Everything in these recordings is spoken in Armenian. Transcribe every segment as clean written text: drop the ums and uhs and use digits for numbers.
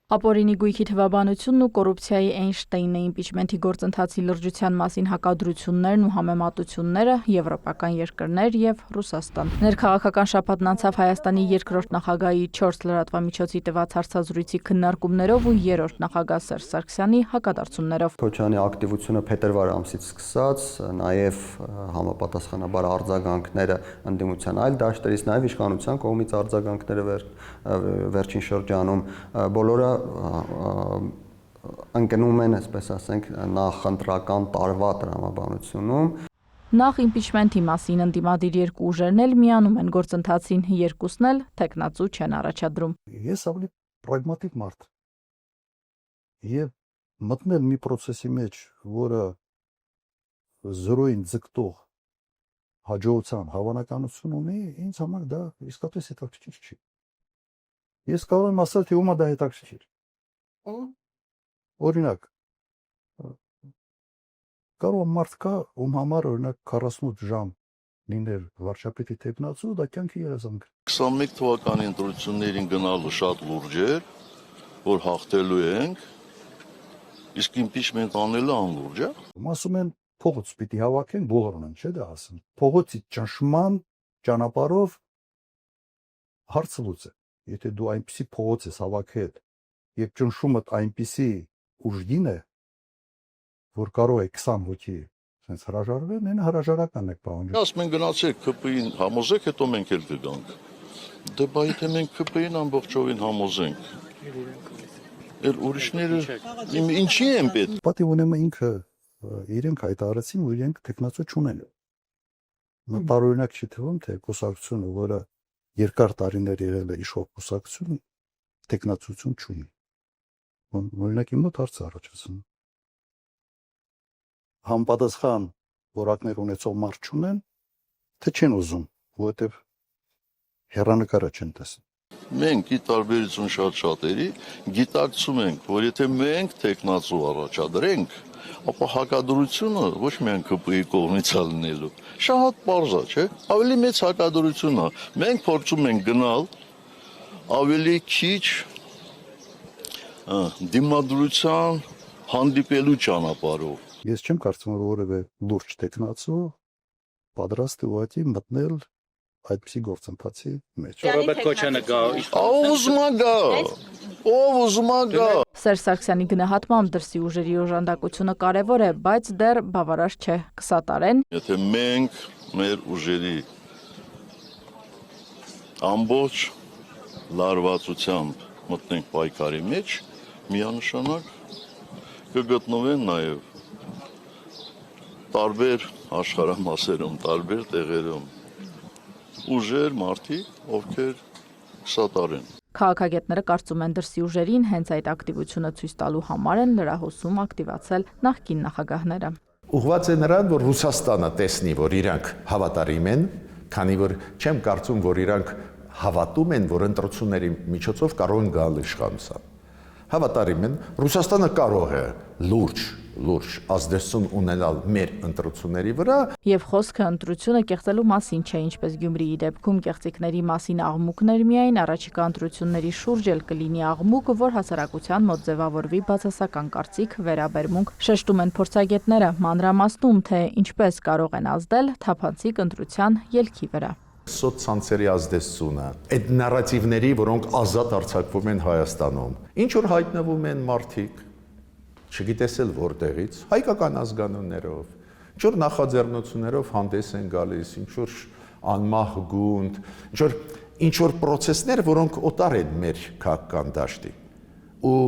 Ապօրինի գույքի թվաբանությունն ու կոռուպցիայի Էյնշտեյնի իմպիչմենթի գործընթացի լրջության մասին հակադրություններն ու համեմատությունները եվրոպական երկրներ եւ Ռուսաստան։ Ներքաղաքական շաբաթն անցավ Հայաստանի երկրորդ նախագահի 4 լրատվամիջոցի տված հարցազրույցի քննարկումներով ու երրորդ նախագահ Սերժ Սարգսյանի հակադարձություններով։ Քոչարյանի ակտիվությունը փետրվար ամսից սկսած, նաեւ համապատասխանաբար արձագանքները ընդդիմության այլ դաշտերից, նաեւ իշխանության կողմից արձագանքները վերջին շրջանում բոլորը ընկնում են, այսպես ասենք, նախընտրական տարվա տրամաբանությունում։ Նախ իմպիչմենթի մասին ընդդիմադիր երկու ուժերն էլ միանում են գործընթացին, երկուսն էլ թեկնածու չեն առաջադրում։ Ես ավելի պրագմատիկ մարդ եւ մտնել մի process-ի մեջ, որը զրոյին ձգտող հաջողության հավանականություն ունի, ինձ համար դա իսկապես հետաքրքիր չի։ Ես կարող եմ ասել, թե ումա դա հետաքրքիր։ Օրինակ, կարող մարդ կա, ում համար օրինակ 48 ժամ լիներ վարչապետի թեկնածու, դա կյանքի երազանք։ 21 թվականի ընտրություններին գնալը շատ լուրջ էր, որ հաղթելու ենք, իսկ իմպիչմենտ անելը անլուրջ է։ Ասում են փողոց պիտի հավաքեն, բոլորն են, չէ՞ դա ասում։ Փողոցի ճնշման ճանապարհով հարցը լուծը։ Եթե դու այնպիսի փողոց ես հավաքել, եւ ճնշումդ այնպիսի ուժգին է, որ կարող է 20 հոգի sense հրաժարվել, այն հրաժարական եք պահանջում։ Ասում են գնացեք ԿՊ-ին համոզեք, հետո մենք էլ կգանք։ Դե բա եթե մենք ԿՊ-ին ամբողջովին համոզենք, էլ ուրիշները ինչի են պետք։ Պատիվ ունեմ ինքը իրենք հայտարարեցին, որ իրենք տեխնացու չունեն։ Տարօրինակ չի թվում, թե կուսակցությունը, որը երկար տարիներ եղել է իշխող կուսակցություն, տեխնացություն չունի։ Օրինակ իմ մոտ հարց առաջացնում։ Համապատասխան որակներ ունեցող մարդ չունեն, թե չեն ուզում, որովհետև հեռանկարը չեն տեսնում։ Մենք ի տարբերություն շատ-շատերի գիտակցում ենք, որ եթե մենք տեխնացու առաջադրենք, ապա հակադրությունը ոչ միայն ԿՊ-ի կողմից է լինելու։ Շատ պարզ է, չէ՞։ Ավելի մեծ հակադրություն է։ Մենք փորձում ենք գնալ ավելի քիչ դիմադրության հանդիպելու ճանապարհով։ Ես չեմ կարծում, որ որևէ լուրջ տեխնացու պատրաստ է ուղղակի մտնել այդպիսի գործընթացի մեջ։ Ռոբերտ Քոչյանը գա։ Ով ուզում է գա։ Սերժ Սարգսյանի գնահատմամբ դրսի ուժերի օժանդակությունը կարևոր է, բայց դեռ բավարար չէ։ Կսատարեն։ Եթե մենք մեր ուժերի ամբողջ լարվածությամբ մտնենք պայքարի մեջ, միանշանակ կգտնվեն նաև տարբեր աշխարհամասերում, տարբեր տեղերում ուժեր, մարդիկ, ովքեր կսատարեն։ Քաղաքագետները կարծում են դրսի ուժերին հենց այդ ակտիվությունը ցույց տալու համար են լրահոսում ակտիվացել նախկին նախագահները։ Ուղղված է նրան, որ Ռուսաստանը տեսնի, որ իրանք հավատարիմ են, քանի որ չեմ կարծում, որ իրանք հավատում են, որ ընտրությունների միջոցով կարող են գալ իշխանության։ Հավատարիմ են, Ռուսաստանը կարող է լուրջ ազդեցություն ունենալ մեր ընտրությունների վրա։ Եվ խոսքը ընտրությունը կեղծելու մասին չէ, ինչպես Գյումրիի դեպքում կեղծիքների մասին աղմուկներ միայն, առաջիկա ընտրությունների շուրջ էլ կլինի աղմուկ, որ հասարակության մոտ ձևավորվի բացասական կարծիք, վերաբերմունք։ Շեշտում են փորձագետները, մանրամասնում, թե ինչպես կարող են ազդել թափանցիկ ընտրության ելքի վրա։ Սոցցանցերի ազդեցությունը, այդ նարատիվների, որոնք ազատ արձակվում են Հայաստանում, ինչ որ հայտնվում են մարդիկ, չգիտես էլ որտեղից, հայկական ազգանուններով, ինչ որ նախաձեռնություններով հանդես են գալիս, ինչ որ անմահ գունդ, ինչ որ process-ներ, որոնք օտար են մեր քաղաքական դաշտի։ Ու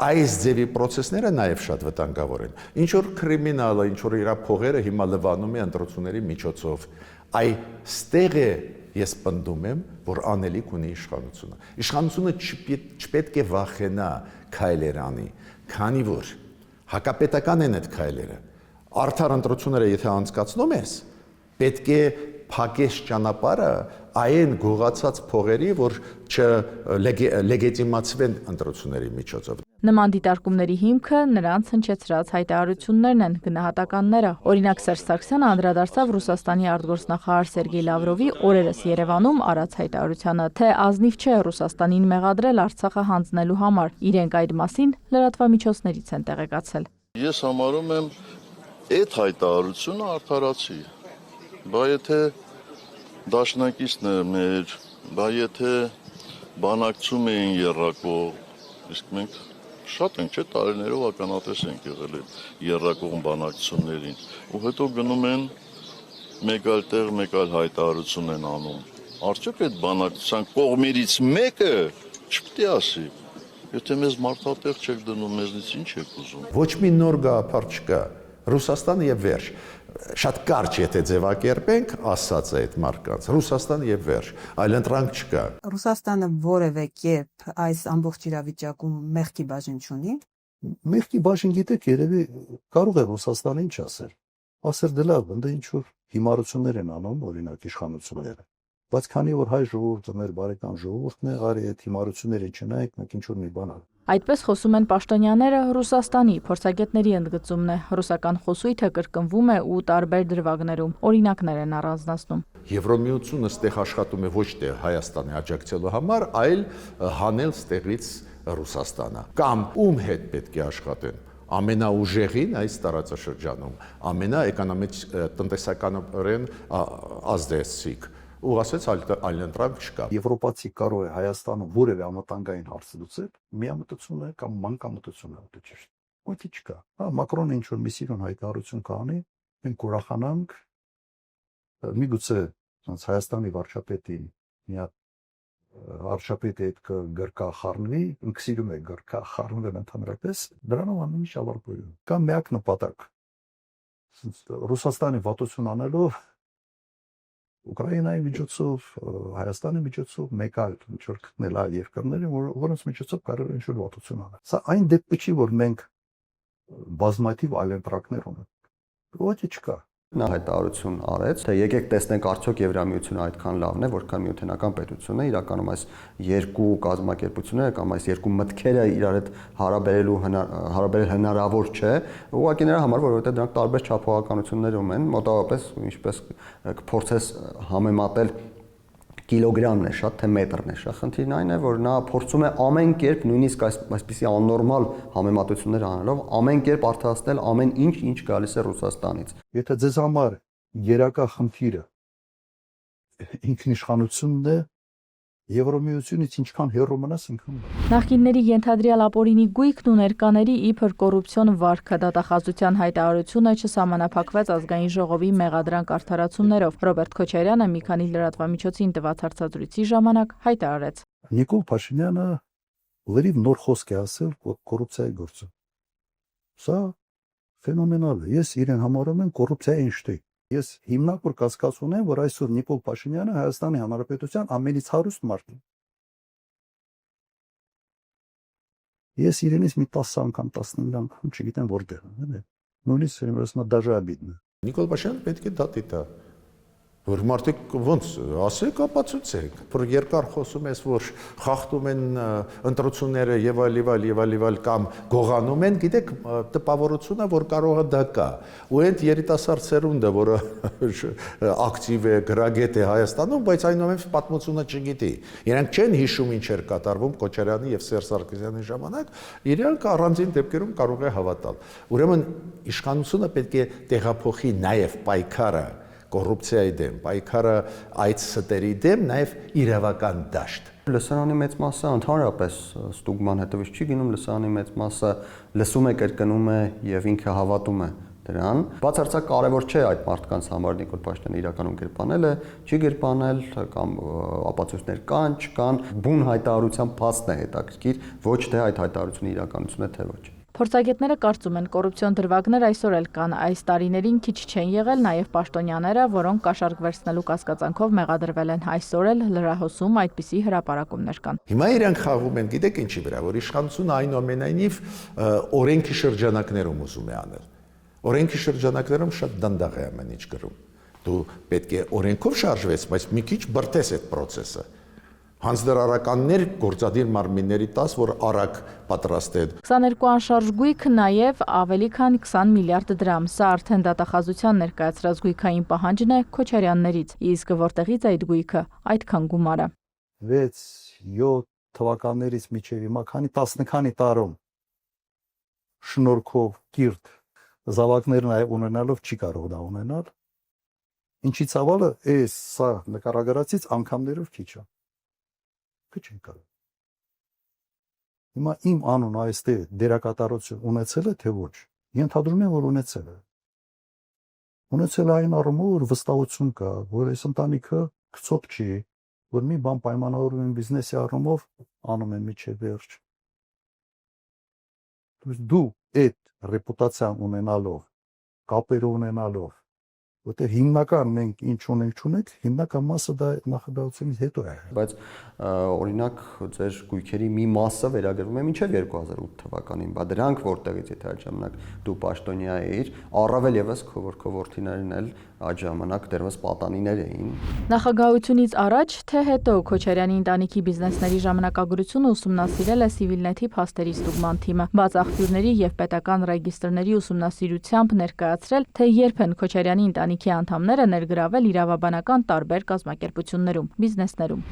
այս ձևի process-ները նաև շատ վտանգավոր են։ Ինչ որ կրիմինալը, ինչ որ իր փողերը հիմա լվանում է ընտրությունների միջոցով, այստեղ է ես պնդում եմ, որ անելիք ունի իշխանությունը։ Իշխանությունը չպետք է վախենա քայլեր անի, քանի որ հակապետական են այդ քայլերը։ Արդար ընտրությունները եթե անցկացնում ես, պետք է փակես ճանապարհը այն գողացած փողերի, որ չլեգիտիմացվեն ընտրությունների միջոցով։ Նման դիտարկումների հիմքը նրանց հնչեցրած հայտարարություններն են, գնահատականները։ Օրինակ Սերժ Սարգսյանը անդրադարձավ Ռուսաստանի արտգործնախարար Սերգեյ Լավրովի օրերս Երևանում արած հայտարարությանը, թե ազնիվ չէ Ռուսաստանին մեղադրել Արցախը հանձնելու համար։ Իրենք այդ մասին լրատվամիջոցներից են տեղեկացել։ Ես համարում եմ այդ հայտարարությունը արդարացի։ Բա եթե դաշնակիցն է մեր, բա եթե բանակցում էին երրակող, իսկ մենք շատ ենք, չէ, տարիներով ականատես ենք եղել այդ երրակողմ բանակցություններին, ու հետո գնում են մեկ այլ տեղ, մեկ այլ հայտարարություն են անում։ Արդյոք այդ բանակցության կողմերից մեկը չպետք է ասի, եթե մեզ մարդատեղ չեք դնում, մեզնից ինչ եք ուզում։ Ոչ մի նոր գաղափար չկա։ Ռուսաստան եւ վերջ։ Շատ կարճ եթե ձևակերպենք, ասած է այդ մարդկանց, Ռուսաստան եւ վերջ, այլ ընտրանք չկա։ Ռուսաստանը որևէ կերպ այս ամբողջ իրավիճակում մեղքի բաժին չունի։ Մեղքի բաժին գիտեք, երևի կարող է Ռուսաստանը ինչ ասել։ Ասել դե լավ, ընդ ինչ որ հիմարություններ են անում, օրինակ իշխանությունները։ Բայց քանի որ հայ ժողովուրդը մեր բարեկամ ժողովուրդն է, արի այդ հիմարությունները չնայեք, մենք ինչ որ մի բան արի։ Այդպես խոսում են պաշտոնյաները Ռուսաստանի, փորձագետների ընդգծումն է։ Ռուսական խոսույթը կրկնվում է ու տարբեր դրվագներում օրինակներ են առանձնացնում։ Եվրոմիությունը ստեղ աշխատում է ոչ թե Հայաստանի աջակցելու համար, այլ հանել ստեղից Ռուսաստանը։ Կամ ում հետ պետք է աշխատեն։ Ամենաուժեղին այս տարածաշրջանում, տնտեսականորեն ազդեցիկ։ Ու ասեց այլ ընտրանք չկա։ Եվրոպացի կարող է Հայաստանում որևէ անվտանգային հարց լուծել, միամտություն է կամ մանկամտություն է, դա ճիշտ։ Ոչինչ չկա։ Հա, Մակրոնը ինչ որ մի սիրուն հայտարարություն կանի, մենք ուրախանանք, միգուցե ոնց Հայաստանի վարչապետին մի հատ վարչապետի հետ կգրկախառնվի, ինքը սիրում է գրկախառնվել ընդհանրապես, դրանով ամեն ինչ ավարտվում։ Կամ միակ նպատակ Ռուսաստանի վատություն անելով Ուկրաինայի միջոցով, Հայաստանի միջոցով մեկ այլ ինչ որ գտնել այլ երկրների, որոնց միջոցով կարող է ինչ որ վատություն անել։ Սա այն դեպքը չի, որ մենք բազմաթիվ այլ ընտրակներ ունենք։ Ոչինչ չկա։ Նա հայտարարություն արեց, թե եկեք տեսնենք արդյոք Եվրամիությունը այդքան լավն է, որքան միութենական պետությունն է, իրականում այս երկու կազմակերպությունները կամ այս երկու մտքերը իրար հետ հարաբերել հնարավոր չէ, ուղղակի նրա համար, որովհետև դրանք տարբեր չափողականություններում են, մոտավորապես ինչպես կփորձես համեմատել կիլոգրամն է շատ, թե մետրն է շատ։ Խնդիրն այն է, որ նա փորձում է ամեն կերպ, նույնիսկ այսպիսի աննորմալ համեմատություններ անելով, ամեն կերպ արդարացնել ամեն ինչ, ինչ գալիս է Ռուսաստանից։ Եթե ձեզ համար երակա խնդիրը ինքնիշխանությունն է, Եվրոմիությունից ինչքան հեռու մնաս, ինքն Նախկինների ենթադրյալ ապօրինի գույքն ու ներկաների իբր կոռուպցիոն վարքը դատախազության հայտարարությունը չսահմանափակվեց ազգային ժողովի մեղադրանք արդարացումներով։ Ռոբերտ Քոչարյանը մի քանի լրատվամիջոցին տված հարցազրույցի ժամանակ հայտարարեց. Նիկոլ Փաշինյանը լրիվ նոր խոսք է ասել կոռուպցիայի գործը։ Սա ֆենոմենալ է։ Ես իրեն համարում եմ կոռուպցիայի Էյնշտեյն։ Ես հիմնավոր կասկած ունեմ, որ այսօր Նիկոլ Փաշինյանը Հայաստանի Հանրապետության ամենից հարուստ մարդն է։ Ես իրենից մի 10 անգամ 15 անգամ չգիտեմ որտեղ է, նույնիսկ ասում եմ դաժե обидно։ Նիկոլ Փաշինյանը պետք է դատի տա։ Որ մարդիկ ոնց ասեք, ապացուցեք, որ երկար խոսում ես, որ խախտում են ընտրությունները եւ այլ կամ գողանում են, գիտեք, տպավորությունը, որ կարող է դա կա։ Ու այդ երիտասարդ սերունդը, որը ակտիվ է, գրագետ է Հայաստանում, բայց այնուամենայնիվ պատմությունը չգիտի։ Իրանք չեն հիշում ինչ էր կատարվում Քոչարյանի եւ Սերժ Սարգսյանի ժամանակ, իրանք առանձին դեպքերում կարող է հավատալ։ Ուրեմն իշխանությունը պետք է տեղափոխի նաեւ պայքարը կոռուպցիայի դեմ, պայքարը այդ ստերի դեմ, նաև իրավական դաշտ։ Լսարանի մեծ մասը ընդհանրապես ստուգման հետևից չի գնում, լսարանի մեծ մասը լսում է, կրկնում է եւ ինքը հավատում է դրան։ Բացարձակ կարևոր չէ այդ մարդկանց համար Նիկոլ Փաշինյանը իրականում գրպանել է, չի գրպանել կամ ապացույցներ կան, չկան, բուն հայտարարության փաստն է հետաքրքիր, ոչ թե այդ հայտարարությունը իրականություն է, թե ոչ։ Փորձագետները կարծում են, կոռուպցիոն դրվագներ այսօր էլ կան, այս տարիներին քիչ չեն եղել նաև պաշտոնյաները, որոնք կաշառք վերցնելու կասկածանքով մեղադրվել են, այսօր էլ լրահոսում այդպիսի հրապարակումներ կան։ Հիմա իրանք խաղում են, գիտեք ինչի վրա, որ իշխանությունը այնուամենայնիվ օրենքի շրջանակներում ուզում է անել։ Օրենքի շրջանակներում շատ դանդաղ է ամեն ինչ գրում։ Դու պետք է օրենքով շարժվես, բայց մի քիչ բրտես այդ process-ը։ Հանձնարարականներ գործադիր մարմինների 10, որ արագ պատրաստեն։ 22 անշարժ գույքը նաև ավելի քան 20 միլիարդ դրամ։ Սա արդեն դատախազության ներկայացրած գույքային պահանջն է Քոչարյաններից, իսկ որտեղից այդ գույքը այդքան գումարը։ 6-7 թվականներից մինչև հիմա քանի տարում շնորհքով կիրթ զավակներն այ ունենալով չի կարող դա ունենալ։ Ինչի ցավալը էս սա նկարագրածից անգամներով քիչ է։ Քիչ են կարող։ Հիմա իմ անուն այստեղ դերակատարություն ունեցել է թե ոչ։ Ենթադրում եմ, որ ունեցել է։ Ունեցել է այն առումով, որ վստահություն կա, որ այս ընտանիքը քծոտ չի, որ մի բան պայմանավորվում են բիզնեսի առումով անում են միջև վերջ։ Դու այդ ռեպուտացիան ունենալով, կապեր ունենալով, որտեղ հիմնական մենք ինչ ունենք, հիմնական մասը դա նախադասությունից հետո է։ Բայց օրինակ ձեր գույքերի մի մասը վերագրվում է մինչև 2008 թվականին, բա դրանք որտեղից եթե այդ ժամանակ դու պաշտոնյա էիր, առավել եւս քո որդիներն էլ այդ ժամանակ դեռևս պատանիներ էին։ Նախագահությունից առաջ թե հետո Քոչարյանի ընտանիքի բիզնեսների ժամանակագրությունը ուսումնասիրել է Civilnet-ի փաստերի ստուգման թիմը, բաց աղբյուրների եւ պետական ռեգիստրների ուսումնասիրությամբ ներկայացրել, թե երբ են Քոչարյանի ընտանիքի անդամները ներգրավել իրավաբանական տարբեր կազմակերպություններում, բիզնեսներում։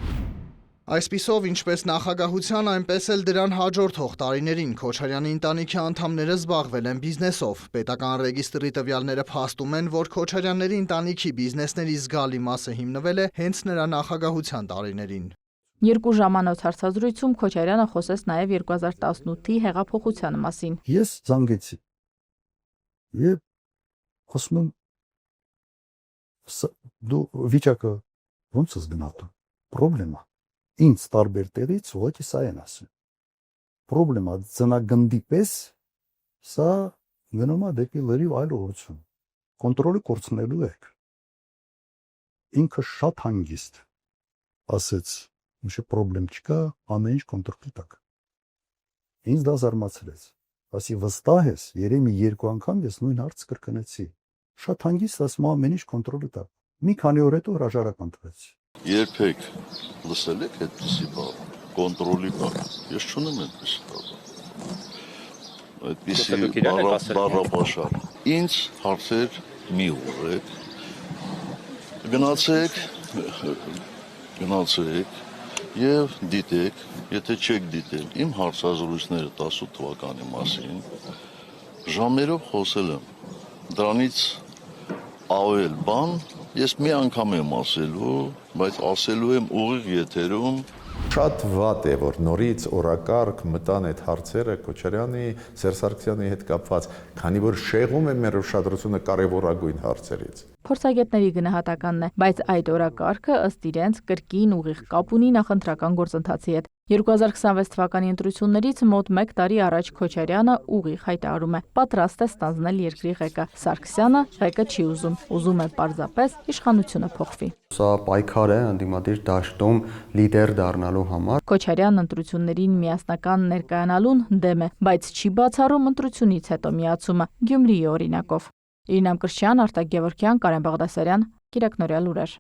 Այսպիսով, ինչպես նախագահության, այնպես էլ դրան հաջորդող տարիներին Քոչարյանի ընտանիքի անդամները զբաղվել են բիզնեսով։ Պետական ռեգիստրի տվյալները փաստում են, որ Քոչարյանների ընտանիքի բիզնեսների զգալի մասը հիմնվել է հենց նրա նախագահության տարիներին։ Երկու ժամանոց հարցազրույցում Քոչարյանը խոսեց նաև 2018-ի հեղափոխության մասին։ Ես զանգեցի եւ խոսում եմ դու վիճակը ոնց ես գնահատում։ Պրոբլեմա ինձ տարբեր տեղից ուղղակի սա են ասում։ Պրոբլեմա ծնագնդի պես սա գնում է դեպի լրիվ այլ ուղղություն։ Կոնտրոլը կորցնելու եք։ Ինքը շատ հանգիստ ասեց, ոչ պրոբլեմ չկա, ամեն ինչ կոնտրոլի տակ։ Ինձ դա զարմացրեց։ Ասի վստահ ես, երեմի երկու անգամ ես նույն հարցը կրկնեցի։ Շատ հանգիստ ասում ամեն ինչ կոնտրոլի տակ։ Մի քանի օր հետո հրաժարական տվեց։ Երբեք լսել եք այդպիսի բառ, կոնտրոլի բառ։ Ես չունեմ այդպիսի բառ։ Այդպիսի բառապաշար։ Ինձ հարցեր մի ուղղեք։ Գնացեք եւ դիտեք, եթե չեք դիտել իմ հարցազրույցները 18 թվականի մասին, ժամերով խոսել եմ։ Դրանից ավել բան ես մի անգամ եմ ասելու, բայց ասելու եմ ուղիղ եթերում։ Շատ վատ է, որ նորից օրակարգ մտան այդ հարցերը Քոչարյանի, Սերժ Սարգսյանի հետ կապված, քանի որ շեղում է մեր ուշադրությունը կարևորագույն հարցերից։ Փորձագետների գնահատականն է, բայց այդ օրակարգը ըստ իրենց կրկին ուղիղ կապ ունի նախընտրական գործընթացի հետ։ 2026 թվականի ընտրություններից մոտ 1 տարի առաջ Քոչարյանը ուղիղ հայտարարում է. պատրաստ է ստանձնել երկրի ղեկը։ Սարգսյանը ղեկը չի ուզում է պարզապես իշխանությունը փոխվի։ Սա պայքար է ընդդիմադիր դաշտում լիդեր դառնալու համար։ Քոչարյանն ընտրություններին միասնական ներկայանալուն դեմ է, բայց չի բացառում ընտրությունից հետո միացումը Գյումրիի օրինակով։ Իրինամ Կրշյան, Արտակ Գևորգյան, Կարեն Բաղդասարյան, Կիրակնորյալ լուրեր։